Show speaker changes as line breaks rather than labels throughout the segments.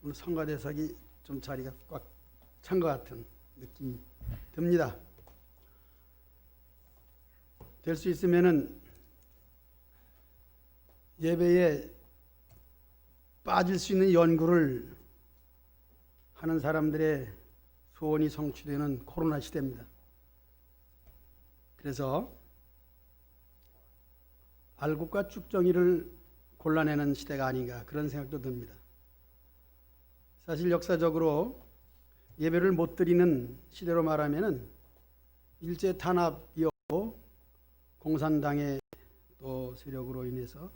오늘 성가대석이 좀 자리가 꽉 찬 것 같은 느낌이 듭니다. 될 수 있으면은 예배에 빠질 수 있는 연구를 하는 사람들의 소원이 성취되는 코로나 시대입니다. 그래서 알곡과 쭉정이를 골라내는 시대가 아닌가 그런 생각도 듭니다. 사실 역사적으로 예배를 못 드리는 시대로 말하면은 일제 탄압이었고 공산당의 또 세력으로 인해서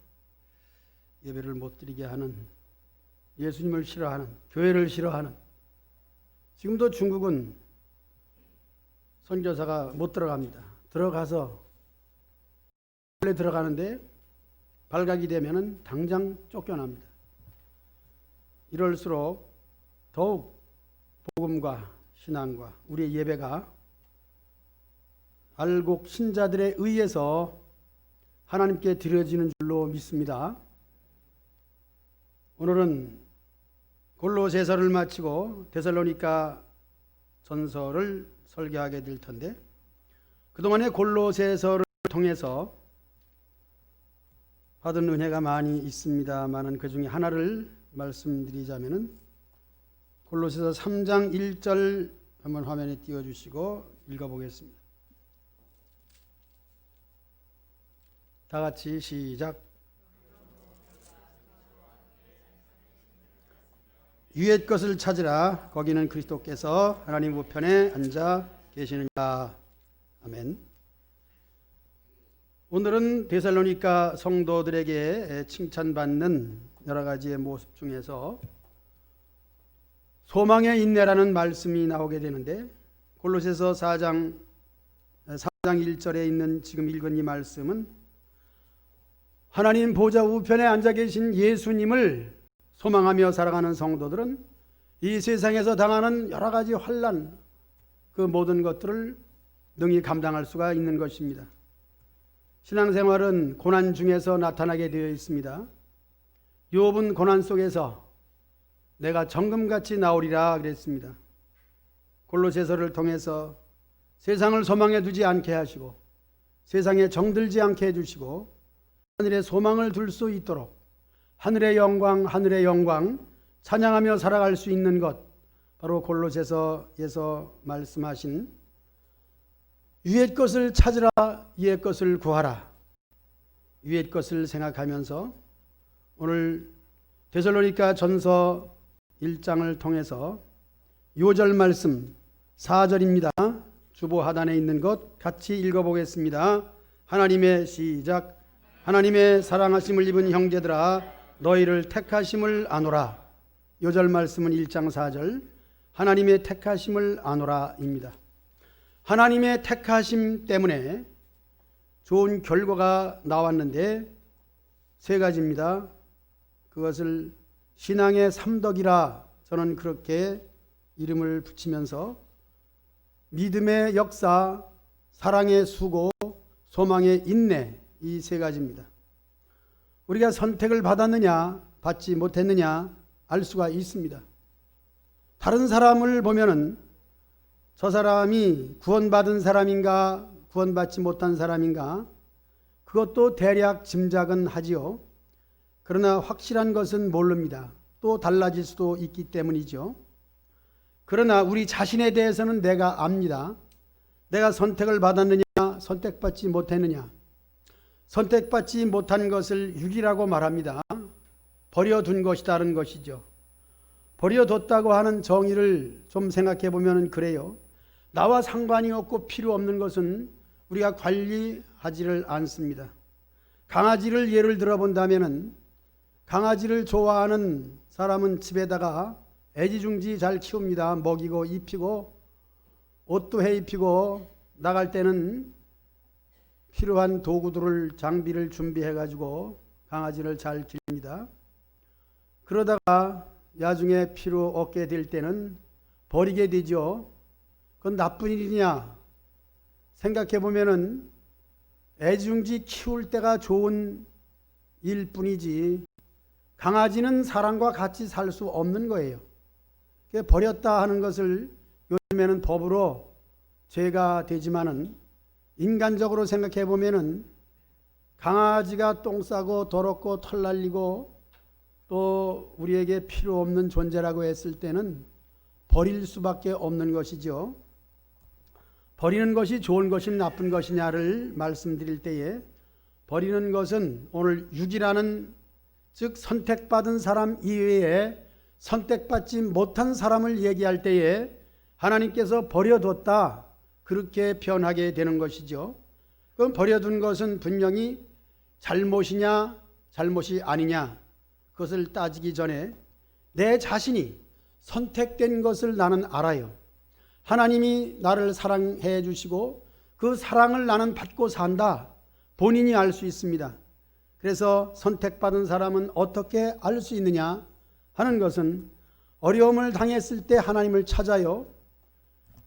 예배를 못 드리게 하는, 예수님을 싫어하는, 교회를 싫어하는, 지금도 중국은 선교사가 못 들어갑니다. 들어가서 원래 들어가는데 발각이 되면은 당장 쫓겨납니다. 이럴수록 더욱 복음과 신앙과 우리의 예배가 알곡 신자들에 의해서 하나님께 드려지는 줄로 믿습니다. 오늘은 골로새서를 마치고 데살로니가 전서를 설교하게 될 텐데, 그동안에 골로새서를 통해서 받은 은혜가 많이 있습니다만은 그 중에 하나를 말씀드리자면은 골로새서 3장 1절 한번 화면에 띄워주시고 읽어보겠습니다. 다 같이 시작. 위의 것을 찾으라. 거기는 그리스도께서 하나님 우편에 앉아 계시느니라. 아멘. 오늘은 데살로니가 성도들에게 칭찬받는 여러 가지의 모습 중에서 소망의 인내라는 말씀이 나오게 되는데, 골로새서 4장 1절에 있는 지금 읽은 이 말씀은 하나님 보좌 우편에 앉아 계신 예수님을 소망하며 살아가는 성도들은 이 세상에서 당하는 여러 가지 환난, 그 모든 것들을 능히 감당할 수가 있는 것입니다. 신앙생활은 고난 중에서 나타나게 되어 있습니다. 욥은 고난 속에서 내가 정금같이 나오리라 그랬습니다. 골로새서를 통해서 세상을 소망해 두지 않게 하시고 세상에 정들지 않게 해주시고 하늘에 소망을 둘 수 있도록 하늘의 영광 찬양하며 살아갈 수 있는 것, 바로 골로새서에서 말씀하신 위의 것을 찾으라, 위의 것을 구하라, 위의 것을 생각하면서 오늘 데살로니가 전서 1장을 통해서 요절 말씀 4절입니다. 주보 하단에 있는 것 같이 읽어보겠습니다. 하나님의 시작. 하나님의 사랑하심을 입은 형제들아, 너희를 택하심을 아노라. 요절 말씀은 1장 4절 하나님의 택하심을 아노라입니다. 하나님의 택하심 때문에 좋은 결과가 나왔는데 세 가지입니다. 그것을 신앙의 삼덕이라 저는 그렇게 이름을 붙이면서 믿음의 역사, 사랑의 수고, 소망의 인내, 이 세 가지입니다. 우리가 선택을 받았느냐 받지 못했느냐 알 수가 있습니다. 다른 사람을 보면은 저 사람이 구원받은 사람인가 구원받지 못한 사람인가 그것도 대략 짐작은 하지요. 그러나 확실한 것은 모릅니다. 또 달라질 수도 있기 때문이죠. 그러나 우리 자신에 대해서는 내가 압니다. 내가 선택을 받았느냐 선택받지 못했느냐. 선택받지 못한 것을 육이라고 말합니다. 버려둔 것이 다른 것이죠. 버려뒀다고 하는 정의를 좀 생각해 보면 그래요. 나와 상관이 없고 필요 없는 것은 우리가 관리하지를 않습니다. 강아지를 예를 들어 본다면 강아지를 좋아하는 사람은 집에다가 애지중지 잘 키웁니다. 먹이고 입히고 옷도 해 입히고 나갈 때는 필요한 도구들을 장비를 준비해 가지고 강아지를 잘 기릅니다. 그러다가 나중에 필요 없게 될 때는 버리게 되죠. 그건 나쁜 일이냐 생각해 보면은 애지중지 키울 때가 좋은 일뿐이지 강아지는 사람과 같이 살 수 없는 거예요. 버렸다 하는 것을 요즘에는 법으로 죄가 되지만은 인간적으로 생각해 보면은 강아지가 똥 싸고 더럽고 털 날리고 또 우리에게 필요 없는 존재라고 했을 때는 버릴 수밖에 없는 것이죠. 버리는 것이 좋은 것이 나쁜 것이냐를 말씀드릴 때에 버리는 것은 오늘 유기라는 즉 선택받은 사람 이외에 선택받지 못한 사람을 얘기할 때에 하나님께서 버려뒀다 그렇게 표현하게 되는 것이죠. 그럼 버려둔 것은 분명히 잘못이냐 잘못이 아니냐 그것을 따지기 전에 내 자신이 선택된 것을 나는 알아요. 하나님이 나를 사랑해 주시고 그 사랑을 나는 받고 산다. 본인이 알 수 있습니다. 그래서 선택받은 사람은 어떻게 알 수 있느냐 하는 것은 어려움을 당했을 때 하나님을 찾아요.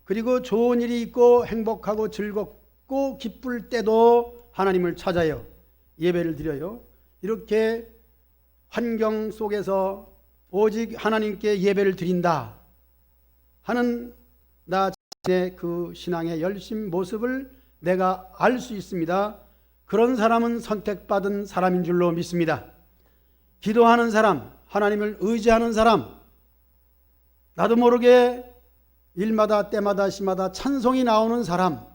그리고 좋은 일이 있고 행복하고 즐겁고 기쁠 때도 하나님을 찾아요. 예배를 드려요. 이렇게 환경 속에서 오직 하나님께 예배를 드린다 하는 나 자신의 그 신앙의 열심 모습을 내가 알 수 있습니다. 그런 사람은 선택받은 사람인 줄로 믿습니다. 기도하는 사람, 하나님을 의지하는 사람, 나도 모르게 일마다 때마다 시마다 찬송이 나오는 사람,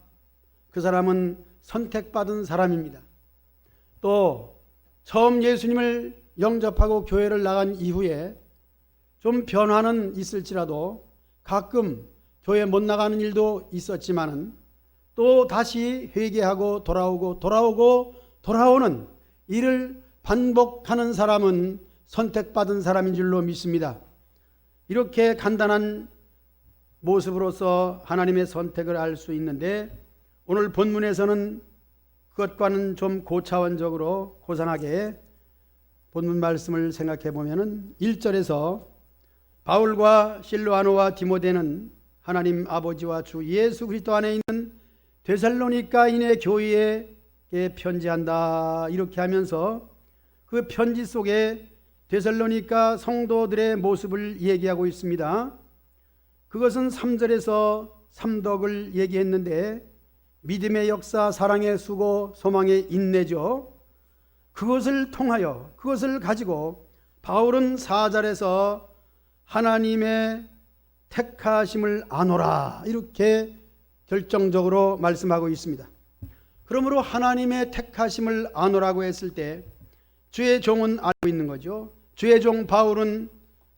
그 사람은 선택받은 사람입니다. 또 처음 예수님을 영접하고 교회를 나간 이후에 좀 변화는 있을지라도 가끔 교회 못 나가는 일도 있었지만은 또 다시 회개하고 돌아오는 일을 반복하는 사람은 선택받은 사람인 줄로 믿습니다. 이렇게 간단한 모습으로서 하나님의 선택을 알 수 있는데 오늘 본문에서는 그것과는 좀 고차원적으로 고상하게 본문 말씀을 생각해 보면은 1절에서 바울과 실로아노와 디모데는 하나님 아버지와 주 예수 그리스도 안에 있는 데살로니가인의 교회에 편지한다 이렇게 하면서 그 편지 속에 데살로니가 성도들의 모습을 얘기하고 있습니다. 그것은 3절에서 삼덕을 얘기했는데 믿음의 역사, 사랑의 수고, 소망의 인내죠. 그것을 통하여 그것을 가지고 바울은 4절에서 하나님의 택하심을 아노라 이렇게 결정적으로 말씀하고 있습니다. 그러므로 하나님의 택하심을 아노라고 했을 때 주의 종은 알고 있는 거죠. 주의 종 바울은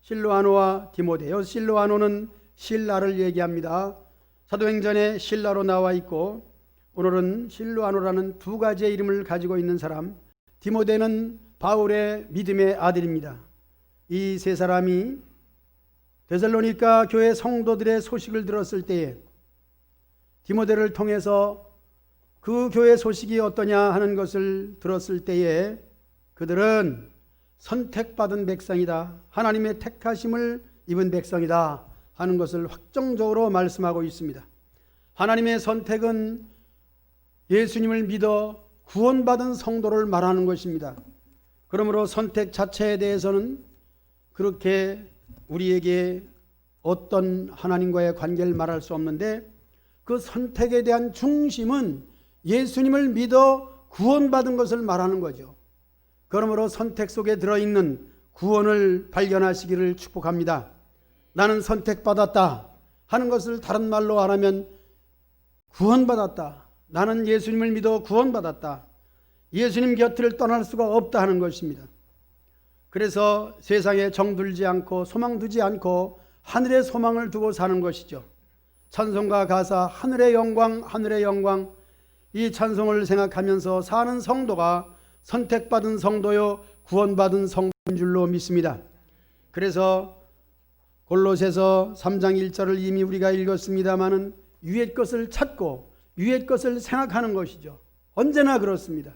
실로아노와 디모데요. 실로아노는 실라를 얘기합니다. 사도행전에 실라로 나와 있고 오늘은 실로아노라는 두 가지의 이름을 가지고 있는 사람, 디모데는 바울의 믿음의 아들입니다. 이 세 사람이 데살로니가 교회 성도들의 소식을 들었을 때에 디모데를 통해서 그 교회 소식이 어떠냐 하는 것을 들었을 때에 그들은 선택받은 백성이다. 하나님의 택하심을 입은 백성이다 하는 것을 확정적으로 말씀하고 있습니다. 하나님의 선택은 예수님을 믿어 구원받은 성도를 말하는 것입니다. 그러므로 선택 자체에 대해서는 그렇게 우리에게 어떤 하나님과의 관계를 말할 수 없는데 그 선택에 대한 중심은 예수님을 믿어 구원받은 것을 말하는 거죠. 그러므로 선택 속에 들어있는 구원을 발견하시기를 축복합니다. 나는 선택받았다 하는 것을 다른 말로 말하면 구원받았다. 나는 예수님을 믿어 구원받았다. 예수님 곁을 떠날 수가 없다 하는 것입니다. 그래서 세상에 정들지 않고 소망 두지 않고 하늘의 소망을 두고 사는 것이죠. 찬송가 가사 하늘의 영광 하늘의 영광 이 찬송을 생각하면서 사는 성도가 선택받은 성도요 구원받은 성도인 줄로 믿습니다. 그래서 골로새서 3장 1절을 이미 우리가 읽었습니다마는 위의 것을 찾고 위의 것을 생각하는 것이죠. 언제나 그렇습니다.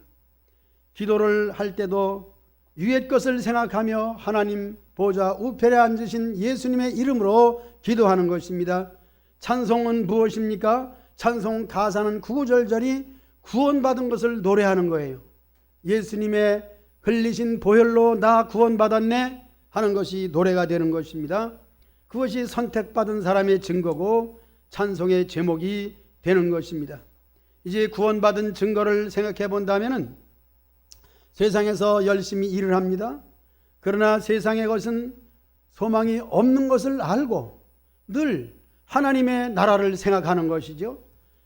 기도를 할 때도 위의 것을 생각하며 하나님 보좌 우편에 앉으신 예수님의 이름으로 기도하는 것입니다. 찬송은 무엇입니까? 찬송 가사는 구구절절이 구원받은 것을 노래하는 거예요. 예수님의 흘리신 보혈로 나 구원받았네 하는 것이 노래가 되는 것입니다. 그것이 선택받은 사람의 증거고 찬송의 제목이 되는 것입니다. 이제 구원받은 증거를 생각해 본다면 세상에서 열심히 일을 합니다. 그러나 세상의 것은 소망이 없는 것을 알고 늘 하나님의 나라를 생각하는 것이죠.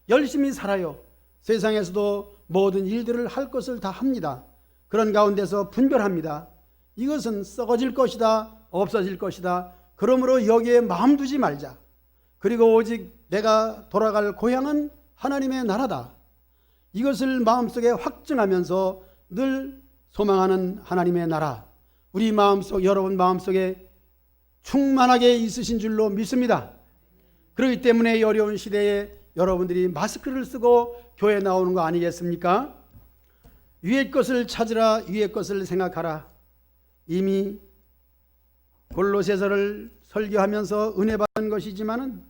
열심히 살아요. 세상에서도 모든 일들을 할 것을 다 합니다. 그런 가운데서 분별합니다. 이것은 썩어질 것이다, 없어질 것이다. 그러므로 여기에 마음 두지 말자. 그리고 오직 내가 돌아갈 고향은 하나님의 나라다. 이것을 마음속에 확증하면서 늘 소망하는 하나님의 나라, 우리 마음속, 여러분 마음속에 충만하게 있으신 줄로 믿습니다. 그렇기 때문에 이 어려운 시대에 여러분들이 마스크를 쓰고 교회 나오는 거 아니겠습니까? 위의 것을 찾으라, 위의 것을 생각하라. 이미 골로새서를 설교하면서 은혜 받은 것이지만은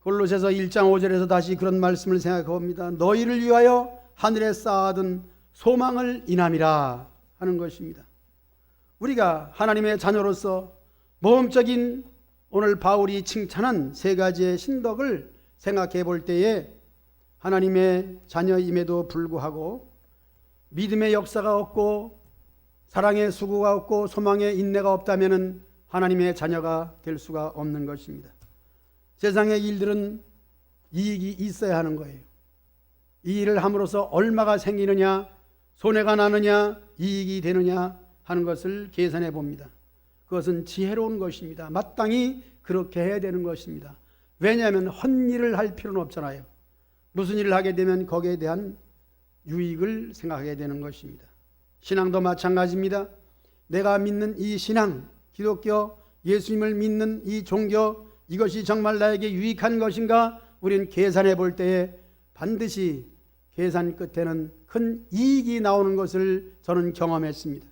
골로새서 1장 5절에서 다시 그런 말씀을 생각해 봅니다. 너희를 위하여 하늘에 쌓아둔 소망을 인함이라 하는 것입니다. 우리가 하나님의 자녀로서 모험적인 오늘 바울이 칭찬한 세 가지의 신덕을 생각해 볼 때에 하나님의 자녀임에도 불구하고 믿음의 역사가 없고 사랑의 수고가 없고 소망의 인내가 없다면 하나님의 자녀가 될 수가 없는 것입니다. 세상의 일들은 이익이 있어야 하는 거예요. 이 일을 함으로써 얼마가 생기느냐, 손해가 나느냐, 이익이 되느냐 하는 것을 계산해 봅니다. 그것은 지혜로운 것입니다. 마땅히 그렇게 해야 되는 것입니다. 왜냐하면 헛일을 할 필요는 없잖아요. 무슨 일을 하게 되면 거기에 대한 유익을 생각하게 되는 것입니다. 신앙도 마찬가지입니다. 내가 믿는 이 신앙, 기독교, 예수님을 믿는 이 종교, 이것이 정말 나에게 유익한 것인가? 우리는 계산해 볼 때에 반드시 계산 끝에는 큰 이익이 나오는 것을 저는 경험했습니다.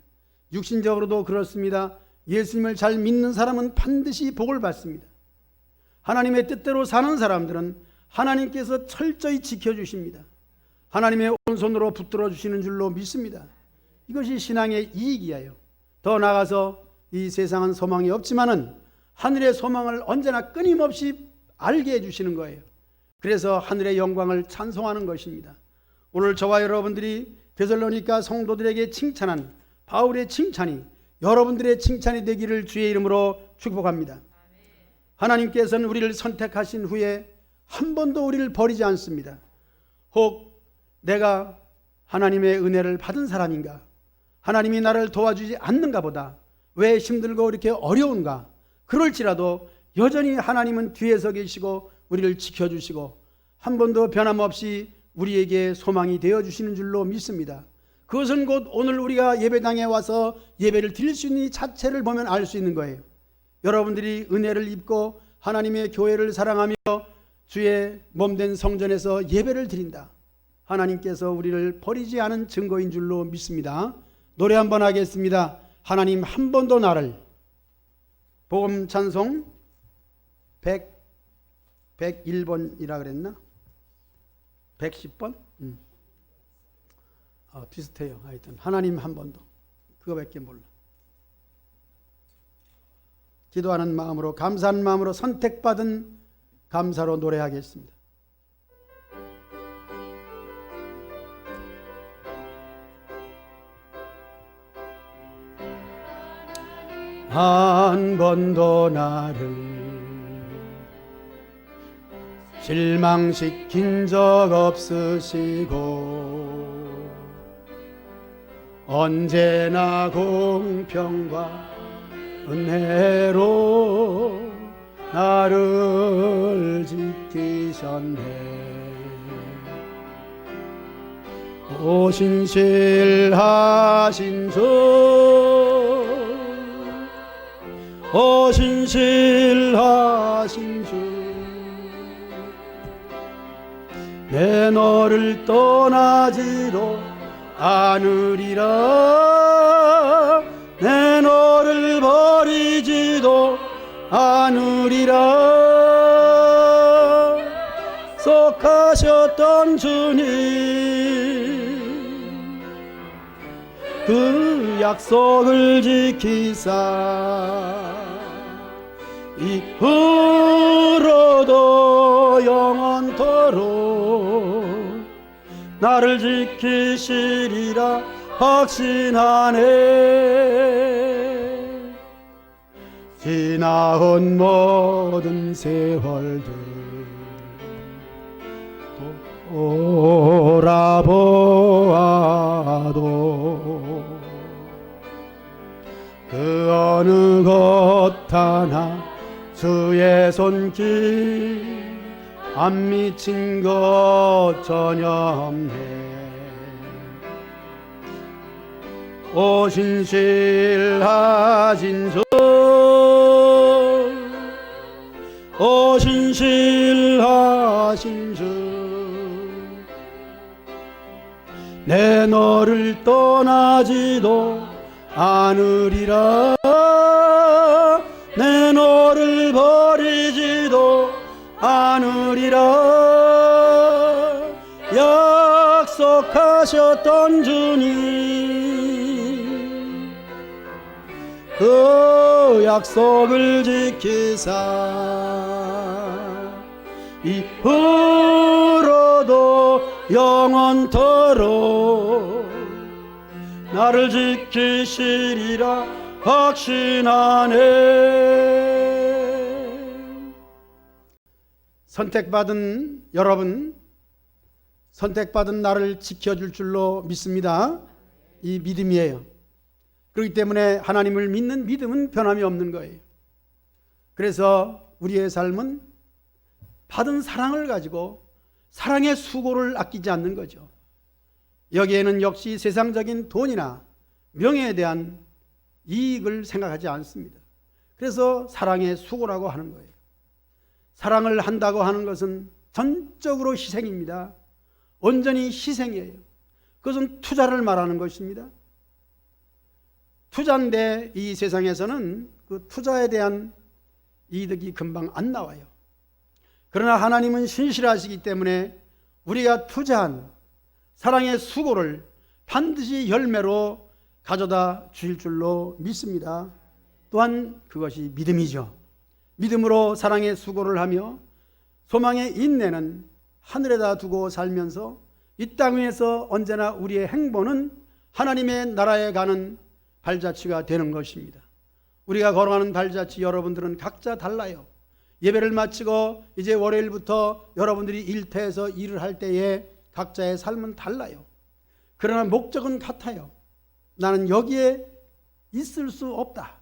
육신적으로도 그렇습니다. 예수님을 잘 믿는 사람은 반드시 복을 받습니다. 하나님의 뜻대로 사는 사람들은 하나님께서 철저히 지켜주십니다. 하나님의 오른손으로 붙들어 주시는 줄로 믿습니다. 이것이 신앙의 이익이에요. 더 나아가서 이 세상은 소망이 없지만은 하늘의 소망을 언제나 끊임없이 알게 해주시는 거예요. 그래서 하늘의 영광을 찬송하는 것입니다. 오늘 저와 여러분들이 데살로니가 성도들에게 칭찬한 바울의 칭찬이 여러분들의 칭찬이 되기를 주의 이름으로 축복합니다. 하나님께서는 우리를 선택하신 후에 한 번도 우리를 버리지 않습니다. 혹 내가 하나님의 은혜를 받은 사람인가? 하나님이 나를 도와주지 않는가 보다. 왜 힘들고 이렇게 어려운가? 그럴지라도 여전히 하나님은 뒤에서 계시고 우리를 지켜주시고 한 번도 변함없이 우리에게 소망이 되어주시는 줄로 믿습니다. 그것은 곧 오늘 우리가 예배당에 와서 예배를 드릴 수 있는 이 자체를 보면 알 수 있는 거예요. 여러분들이 은혜를 입고 하나님의 교회를 사랑하며 주의 몸된 성전에서 예배를 드린다. 하나님께서 우리를 버리지 않은 증거인 줄로 믿습니다. 노래 한번 하겠습니다. 하나님 한 번도 나를. 복음 찬송 101번이라 그랬나? 110번? 비슷해요. 하여튼 하나님 한 번도. 그거밖에 몰라. 기도하는 마음으로, 감사하는 마음으로, 선택받은 감사로 노래하겠습니다. 한 번도 나를 실망시킨 적 없으시고 언제나 공평과 은혜로 나를 지키셨네. 오 신실하신 주, 오 신실하신 주, 내 너를 떠나지도 않으리라. 내 너를 버리지도 않으리라. 속하셨던 주님, 그 약속을 지키사 이후로도 영원토록 나를 지키시리라 확신하네. 지나온 모든 세월들 돌아보아도 그 어느 것 하나 주의 손길 안 미친 것 전혀 없네. 오 신실하신 주, 오 신실하신 주, 내 너를 떠나지도 않으리라. 내 너를 버리지도 않으리라. 약속하셨던 주님, 그 약속을 지키사 이후로도 영원토록 나를 지키시리라 확신하네. 선택받은 여러분, 선택받은 나를 지켜줄 줄로 믿습니다. 이 믿음이에요. 그렇기 때문에 하나님을 믿는 믿음은 변함이 없는 거예요. 그래서 우리의 삶은 받은 사랑을 가지고 사랑의 수고를 아끼지 않는 거죠. 여기에는 역시 세상적인 돈이나 명예에 대한 이익을 생각하지 않습니다. 그래서 사랑의 수고라고 하는 거예요. 사랑을 한다고 하는 것은 전적으로 희생입니다. 온전히 희생이에요. 그것은 투자를 말하는 것입니다. 투자인데 이 세상에서는 그 투자에 대한 이득이 금방 안 나와요. 그러나 하나님은 신실하시기 때문에 우리가 투자한 사랑의 수고를 반드시 열매로 가져다 주실 줄로 믿습니다. 또한 그것이 믿음이죠. 믿음으로 사랑의 수고를 하며 소망의 인내는 하늘에다 두고 살면서 이 땅 위에서 언제나 우리의 행보는 하나님의 나라에 가는 발자취가 되는 것입니다. 우리가 걸어가는 발자취 여러분들은 각자 달라요. 예배를 마치고 이제 월요일부터 여러분들이 일터에서 일을 할 때에 각자의 삶은 달라요. 그러나 목적은 같아요. 나는 여기에 있을 수 없다.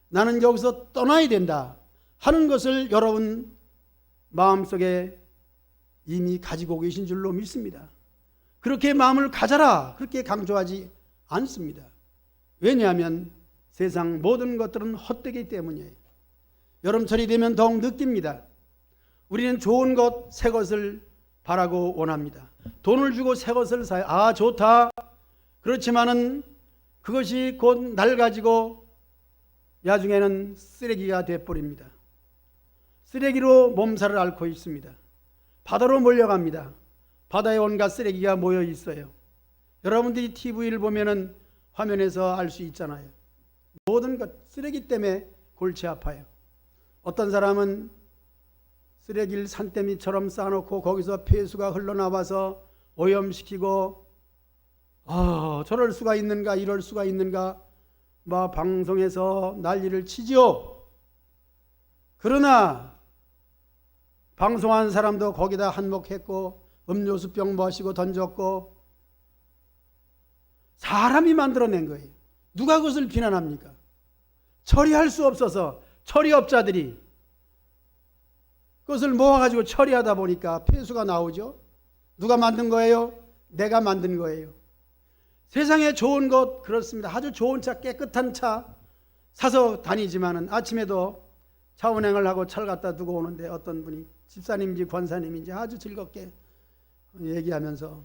나는 여기서 떠나야 된다 하는 것을 여러분 마음속에 이미 가지고 계신 줄로 믿습니다. 그렇게 마음을 가져라 그렇게 강조하지 않습니다. 왜냐하면 세상 모든 것들은 헛되기 때문이에요. 여름철이 되면 더욱 느낍니다. 우리는 좋은 것, 새 것을 바라고 원합니다. 돈을 주고 새 것을 사요. 아, 좋다. 그렇지만은 그것이 곧 낡아지고 나중에는 쓰레기가 되어버립니다. 쓰레기로 몸살을 앓고 있습니다. 바다로 몰려갑니다. 바다에 온갖 쓰레기가 모여 있어요. 여러분들이 TV를 보면은 화면에서 알 수 있잖아요. 모든 것 쓰레기 때문에 골치 아파요. 어떤 사람은 쓰레기를 산더미처럼 쌓아놓고 거기서 폐수가 흘러나와서 오염시키고 저럴 수가 있는가 이럴 수가 있는가 막 방송에서 난리를 치지요. 그러나 방송한 사람도 거기다 한몫했고 음료수병 마시고 던졌고 사람이 만들어낸 거예요. 누가 그것을 비난합니까? 처리할 수 없어서 처리업자들이 그것을 모아가지고 처리하다 보니까 폐수가 나오죠. 누가 만든 거예요? 내가 만든 거예요. 세상에 좋은 것 그렇습니다. 아주 좋은 차, 깨끗한 차 사서 다니지만은 아침에도 차 운행을 하고 차를 갖다 두고 오는데 어떤 분이 집사님인지 권사님인지 아주 즐겁게 얘기하면서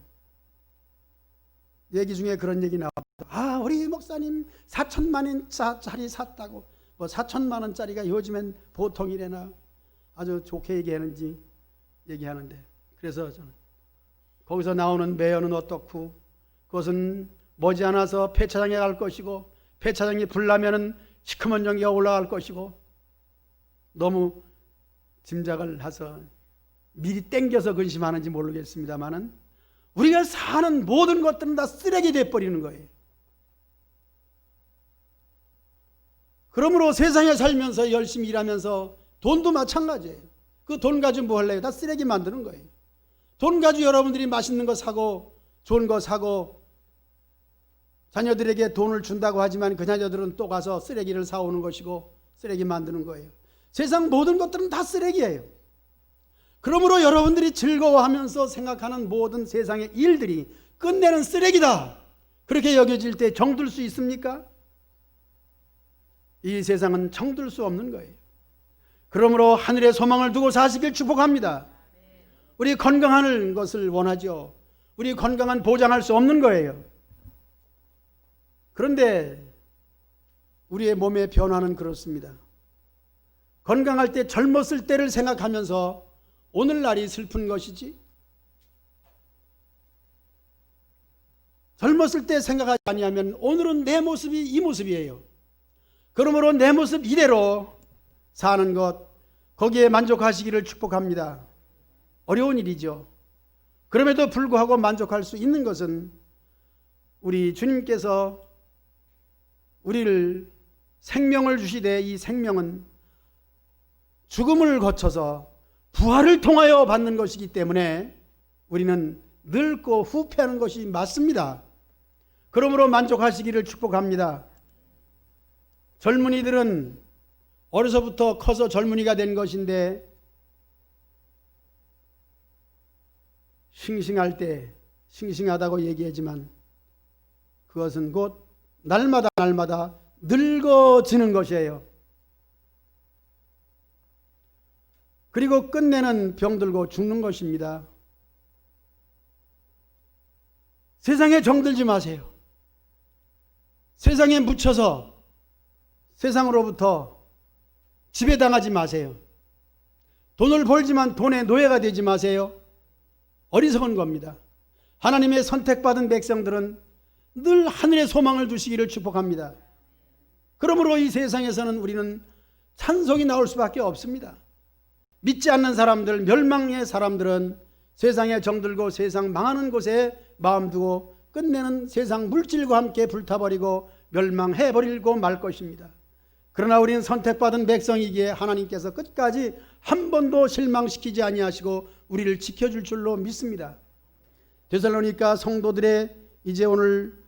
얘기 중에 그런 얘기 나왔다. 우리 목사님 4천만 원짜리 샀다고. 뭐 4천만 원짜리가 요즘엔 보통이래나 아주 좋게 얘기하는지 얘기하는데, 그래서 저는 거기서 나오는 매연은 어떻고 그것은 머지않아서 폐차장에 갈 것이고, 폐차장이 불나면은 시커먼 전기가 올라갈 것이고, 너무 짐작을 해서 미리 땡겨서 근심하는지 모르겠습니다만은 우리가 사는 모든 것들은 다 쓰레기 돼버리는 거예요. 그러므로 세상에 살면서 열심히 일하면서 돈도 마찬가지예요. 그 돈 가지고 뭐 할래요? 다 쓰레기 만드는 거예요. 돈 가지고 여러분들이 맛있는 거 사고 좋은 거 사고 자녀들에게 돈을 준다고 하지만 그 자녀들은 또 가서 쓰레기를 사오는 것이고 쓰레기 만드는 거예요. 세상 모든 것들은 다 쓰레기예요. 그러므로 여러분들이 즐거워하면서 생각하는 모든 세상의 일들이 끝내는 쓰레기다, 그렇게 여겨질 때 정들 수 있습니까? 이 세상은 정들 수 없는 거예요. 그러므로 하늘의 소망을 두고 사시길 축복합니다. 우리 건강한 것을 원하죠. 우리 건강은 보장할 수 없는 거예요. 그런데 우리의 몸의 변화는 그렇습니다. 건강할 때 젊었을 때를 생각하면서 오늘날이 슬픈 것이지, 젊었을 때 생각하지 아니하면 오늘은 내 모습이 이 모습이에요. 그러므로 내 모습 이대로 사는 것, 거기에 만족하시기를 축복합니다. 어려운 일이죠. 그럼에도 불구하고 만족할 수 있는 것은 우리 주님께서 우리를 생명을 주시되 이 생명은 죽음을 거쳐서 부활을 통하여 받는 것이기 때문에 우리는 늙고 후패하는 것이 맞습니다. 그러므로 만족하시기를 축복합니다. 젊은이들은 어려서부터 커서 젊은이가 된 것인데 싱싱할 때 싱싱하다고 얘기하지만 그것은 곧 날마다 늙어지는 것이에요. 그리고 끝내는 병들고 죽는 것입니다. 세상에 정들지 마세요. 세상에 묻혀서 세상으로부터 지배당하지 마세요. 돈을 벌지만 돈의 노예가 되지 마세요. 어리석은 겁니다. 하나님의 선택받은 백성들은 늘 하늘의 소망을 두시기를 축복합니다. 그러므로 이 세상에서는 우리는 찬송이 나올 수밖에 없습니다. 믿지 않는 사람들, 멸망의 사람들은 세상에 정들고 세상 망하는 곳에 마음 두고 끝내는 세상 물질과 함께 불타버리고 멸망해버리고 말 것입니다. 그러나 우리는 선택받은 백성이기에 하나님께서 끝까지 한 번도 실망시키지 아니하시고 우리를 지켜줄 줄로 믿습니다. 데살로니가 성도들의 이제 오늘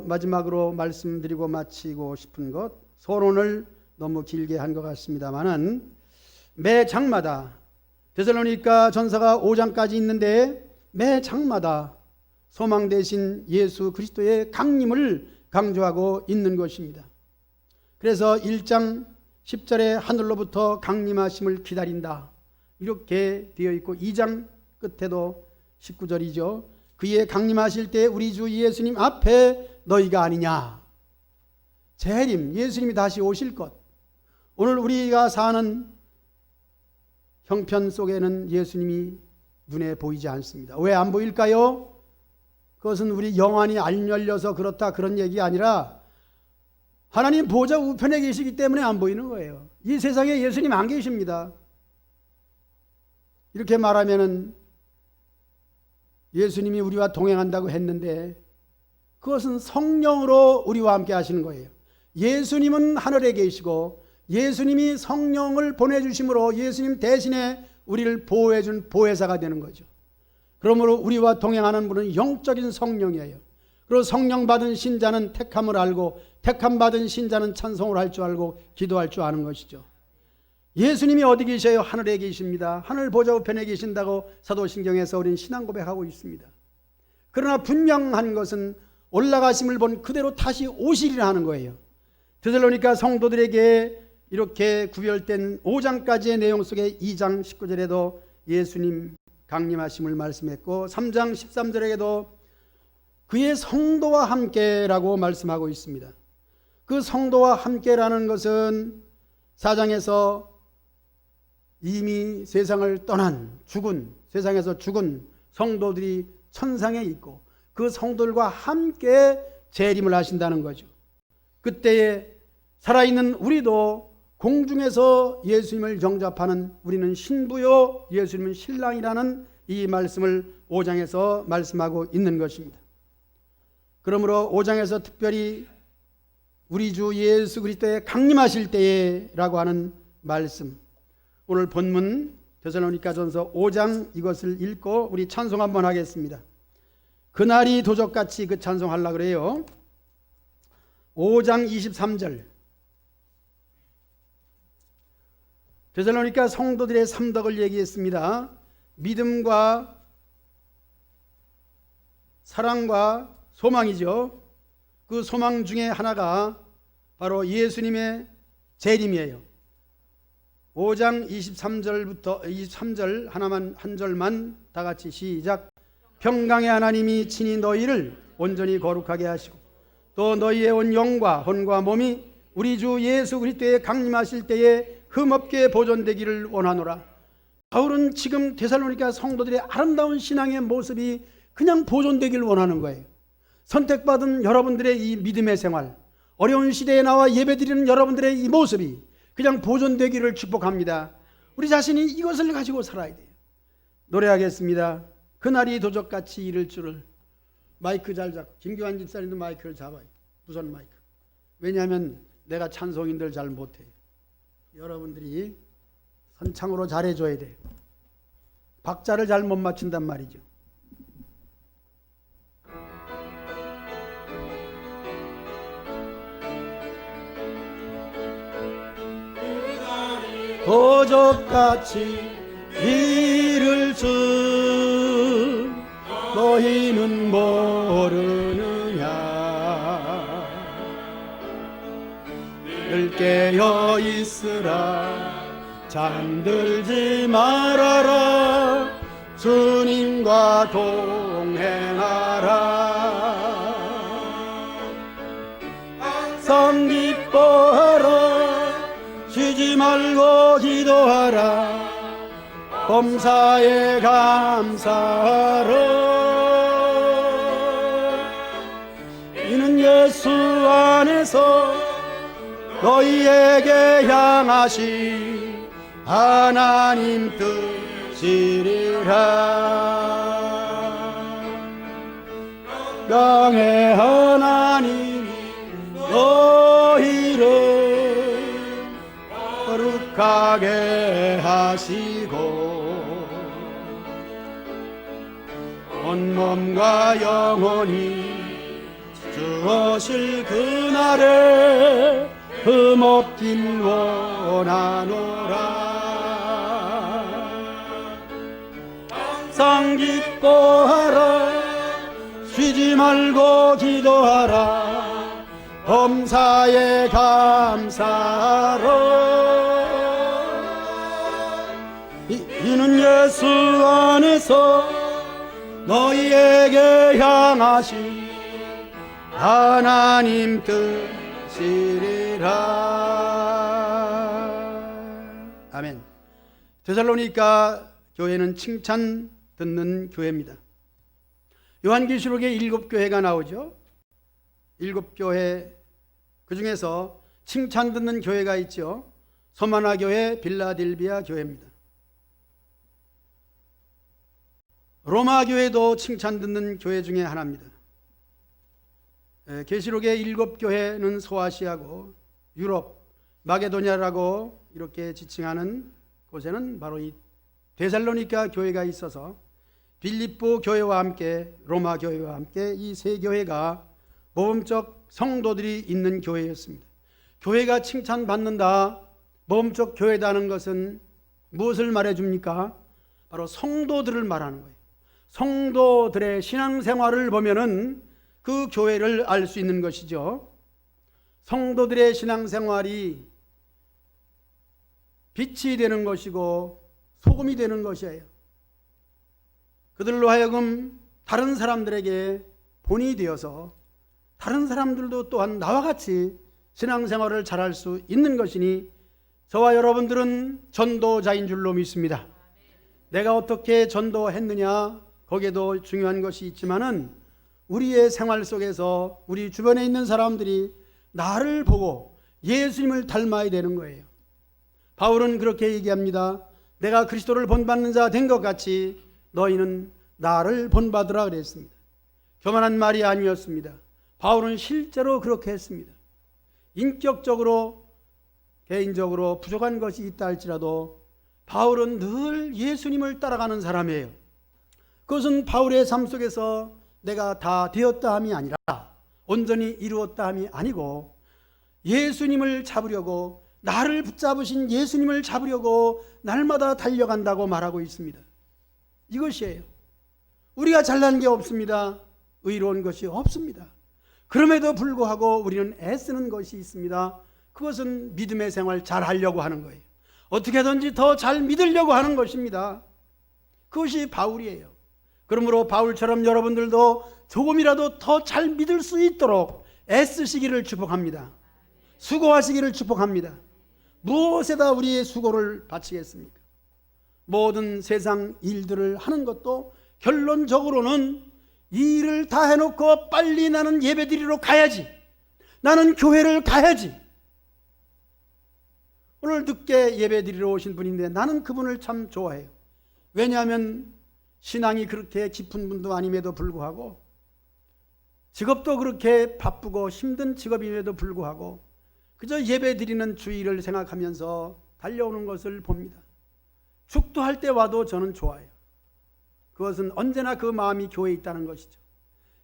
마지막으로 말씀드리고 마치고 싶은 것, 서론을 너무 길게 한 것 같습니다만은 매 장마다 데살로니가 전서가 5장까지 있는데 매 장마다 소망 대신 예수 그리스도의 강림을 강조하고 있는 것입니다. 그래서 1장 10절에 하늘로부터 강림하심을 기다린다 이렇게 되어 있고 2장 끝에도 19절이죠. 그의 강림하실 때 우리 주 예수님 앞에 너희가 아니냐. 재림, 예수님이 다시 오실 것. 오늘 우리가 사는 형편 속에는 예수님이 눈에 보이지 않습니다. 왜 안 보일까요? 그것은 우리 영안이 안 열려서 그렇다 그런 얘기 아니라 하나님 보좌 우편에 계시기 때문에 안 보이는 거예요. 이 세상에 예수님 안 계십니다. 이렇게 말하면은 예수님이 우리와 동행한다고 했는데 그것은 성령으로 우리와 함께 하시는 거예요. 예수님은 하늘에 계시고 예수님이 성령을 보내주심으로 예수님 대신에 우리를 보호해준 보혜사가 되는 거죠. 그러므로 우리와 동행하는 분은 영적인 성령이에요. 그리고 성령 받은 신자는 택함을 알고 택함 받은 신자는 찬송을 할 줄 알고 기도할 줄 아는 것이죠. 예수님이 어디 계셔요? 하늘에 계십니다. 하늘 보좌 우편에 계신다고 사도신경에서 우리는 신앙 고백하고 있습니다. 그러나 분명한 것은 올라가심을 본 그대로 다시 오시리라 하는 거예요. 데살로니가 성도들에게 이렇게 구별된 5장까지의 내용 속에 2장 19절에도 예수님 강림하심을 말씀했고 3장 13절에도 그의 성도와 함께라고 말씀하고 있습니다. 그 성도와 함께라는 것은 4장에서 이미 세상을 떠난 죽은, 세상에서 죽은 성도들이 천상에 있고 그 성도들과 함께 재림을 하신다는 거죠. 그때에 살아있는 우리도 공중에서 예수님을 영접하는 우리는 신부요 예수님은 신랑이라는 이 말씀을 5장에서 말씀하고 있는 것입니다. 그러므로 5장에서 특별히 우리 주 예수 그리스도의 강림하실 때에라고 하는 말씀, 오늘 본문 데살로니가전서 5장 이것을 읽고 우리 찬송 한번 하겠습니다. 그날이 도적같이 그 찬송하려고 그래요. 5장 23절. 데살로니가 성도들의 삼덕을 얘기했습니다. 믿음과 사랑과 소망이죠. 그 소망 중에 하나가 바로 예수님의 재림이에요. 5장 23절부터 23절 하나만 한 절만 다 같이 시작. 평강의 하나님이 친히 너희를 온전히 거룩하게 하시고 또 너희의 온 영과 혼과 몸이 우리 주 예수 그리스도의 강림하실 때에 흠없게 보존되기를 원하노라. 바울은 지금 데살로니가 성도들의 아름다운 신앙의 모습이 그냥 보존되기를 원하는 거예요. 선택받은 여러분들의 이 믿음의 생활, 어려운 시대에 나와 예배드리는 여러분들의 이 모습이 그냥 보존되기를 축복합니다. 우리 자신이 이것을 가지고 살아야 돼요. 노래하겠습니다. 그날이 도적같이 이를 줄을. 마이크 잘 잡고, 김규환 집사님도 마이크를 잡아요. 무선 마이크. 왜냐하면 내가 찬송인들 잘 못해요. 여러분들이 선창으로 잘해줘야 돼요. 박자를 잘 못 맞춘단 말이죠. 도적같이 이를 줄 너희는 모르느냐. 늘 깨어 있으라 잠들지 말아라 주님과 동행하라. 항상 기뻐하라 쉬지 말고 기도하라 범사에 감사하라. 이는 예수 안에서 너희에게 향하신 하나님 뜻이리라. 영의 하나님이 너희를 거룩하게 하시고 온 몸과 영혼이 주오실 그날에 흠없길 원하노라. 항상 기뻐하라 쉬지 말고 기도하라 범사에 감사하라. 이는 예수 안에서 너희에게 향하신 하나님 뜻이리라. 아멘. 데살로니가 교회는 칭찬 듣는 교회입니다. 요한계시록에 7교회가 나오죠. 7교회, 그 중에서 칭찬 듣는 교회가 있죠. 소마나 교회, 빌라델비아 교회입니다. 로마 교회도 칭찬 듣는 교회 중에 하나입니다. 계시록의 7교회는 소아시아고 유럽, 마게도냐라고 이렇게 지칭하는 곳에는 바로 이 데살로니가 교회가 있어서 빌립보 교회와 함께 로마 교회와 함께 이 세 교회가 모범적 성도들이 있는 교회였습니다. 교회가 칭찬받는다, 모범적 교회다는 것은 무엇을 말해줍니까? 바로 성도들을 말하는 거예요. 성도들의 신앙생활을 보면은 그 교회를 알 수 있는 것이죠. 성도들의 신앙생활이 빛이 되는 것이고 소금이 되는 것이에요. 그들로 하여금 다른 사람들에게 본이 되어서 다른 사람들도 또한 나와 같이 신앙생활을 잘할 수 있는 것이니 저와 여러분들은 전도자인 줄로 믿습니다. 내가 어떻게 전도했느냐 거기에도 중요한 것이 있지만은 우리의 생활 속에서 우리 주변에 있는 사람들이 나를 보고 예수님을 닮아야 되는 거예요. 바울은 그렇게 얘기합니다. 내가 그리스도를 본받는 자 된 것 같이 너희는 나를 본받으라 그랬습니다. 교만한 말이 아니었습니다. 바울은 실제로 그렇게 했습니다. 인격적으로 개인적으로 부족한 것이 있다 할지라도 바울은 늘 예수님을 따라가는 사람이에요. 그것은 바울의 삶 속에서 내가 다 되었다 함이 아니라 온전히 이루었다 함이 아니고 예수님을 잡으려고 나를 붙잡으신 예수님을 잡으려고 날마다 달려간다고 말하고 있습니다. 이것이에요. 우리가 잘난 게 없습니다. 의로운 것이 없습니다. 그럼에도 불구하고 우리는 애쓰는 것이 있습니다. 그것은 믿음의 생활 잘 하려고 하는 거예요. 어떻게든지 더 잘 믿으려고 하는 것입니다. 그것이 바울이에요. 그러므로 바울처럼 여러분들도 조금이라도 더 잘 믿을 수 있도록 애쓰시기를 축복합니다. 수고하시기를 축복합니다. 무엇에다 우리의 수고를 바치겠습니까? 모든 세상 일들을 하는 것도 결론적으로는 이 일을 다 해놓고 빨리 나는 예배드리러 가야지, 나는 교회를 가야지. 오늘 늦게 예배드리러 오신 분인데 나는 그분을 참 좋아해요. 왜냐하면 신앙이 그렇게 깊은 분도 아님에도 불구하고 직업도 그렇게 바쁘고 힘든 직업임에도 불구하고 그저 예배드리는 주의를 생각하면서 달려오는 것을 봅니다. 축도할 때 와도 저는 좋아요. 그것은 언제나 그 마음이 교회에 있다는 것이죠.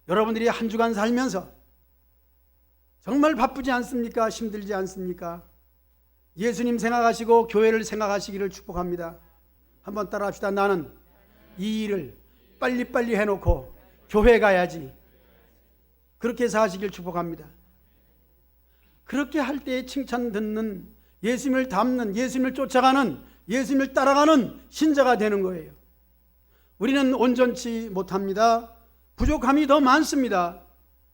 여러분들이 한 주간 살면서 정말 바쁘지 않습니까? 힘들지 않습니까? 예수님 생각하시고 교회를 생각하시기를 축복합니다. 한번 따라합시다. 나는 이 일을 빨리빨리 해놓고 교회 가야지. 그렇게 사시길 축복합니다. 그렇게 할 때에 칭찬 듣는, 예수님을 닮는, 예수님을 쫓아가는, 예수님을 따라가는 신자가 되는 거예요. 우리는 온전치 못합니다. 부족함이 더 많습니다.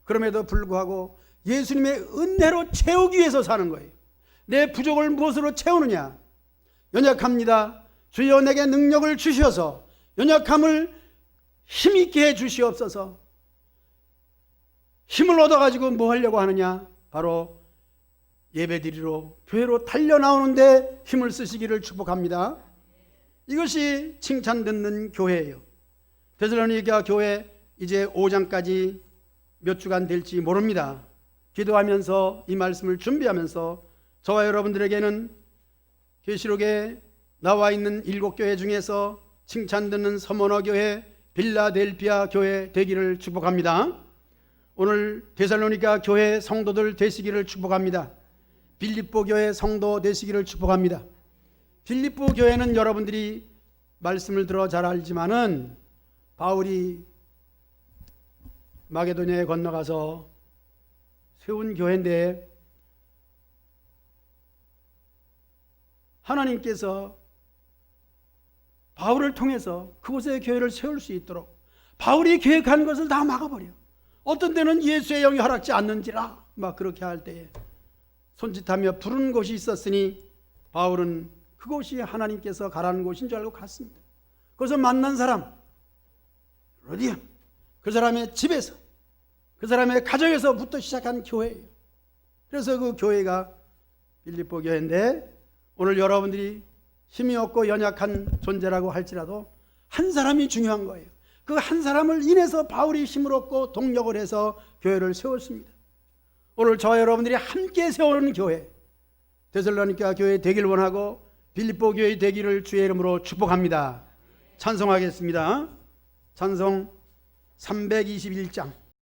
그럼에도 불구하고 예수님의 은혜로 채우기 위해서 사는 거예요. 내 부족을 무엇으로 채우느냐? 연약합니다. 주여 내게 능력을 주셔서 연약함을 힘있게 해 주시옵소서. 힘을 얻어가지고 뭐 하려고 하느냐? 바로 예배드리러 교회로 달려나오는데 힘을 쓰시기를 축복합니다. 이것이 칭찬 듣는 교회예요. 데살로니가 교회 이제 5장까지 몇 주간 될지 모릅니다. 기도하면서 이 말씀을 준비하면서 저와 여러분들에게는 계시록에 나와 있는 7교회 중에서 칭찬 듣는 서머너 교회, 빌라델피아 교회 되기를 축복합니다. 오늘 데살로니가 교회 성도들 되시기를 축복합니다. 빌립보 교회 성도 되시기를 축복합니다. 빌립보 교회는 여러분들이 말씀을 들어 잘 알지만은 바울이 마게도냐에 건너가서 세운 교회인데 하나님께서 바울을 통해서 그곳에 교회를 세울 수 있도록 바울이 계획한 것을 다 막아버려. 어떤 때는 예수의 영이 허락지 않는지라 막 그렇게 할 때에 손짓하며 부른 곳이 있었으니 바울은 그곳이 하나님께서 가라는 곳인 줄 알고 갔습니다. 거기서 만난 사람 로디아, 그 사람의 집에서, 그 사람의 가정에서부터 시작한 교회예요. 그래서 그 교회가 빌립보 교회인데 오늘 여러분들이 힘이 없고 연약한 존재라고 할지라도 한 사람이 중요한 거예요. 그 한 사람을 인해서 바울이 힘을 얻고 동력을 해서 교회를 세웠습니다. 오늘 저와 여러분들이 함께 세우는 교회, 데살로니가 교회 되길 원하고 빌립보 교회 되기를 주의 이름으로 축복합니다. 찬송하겠습니다. 찬송 321장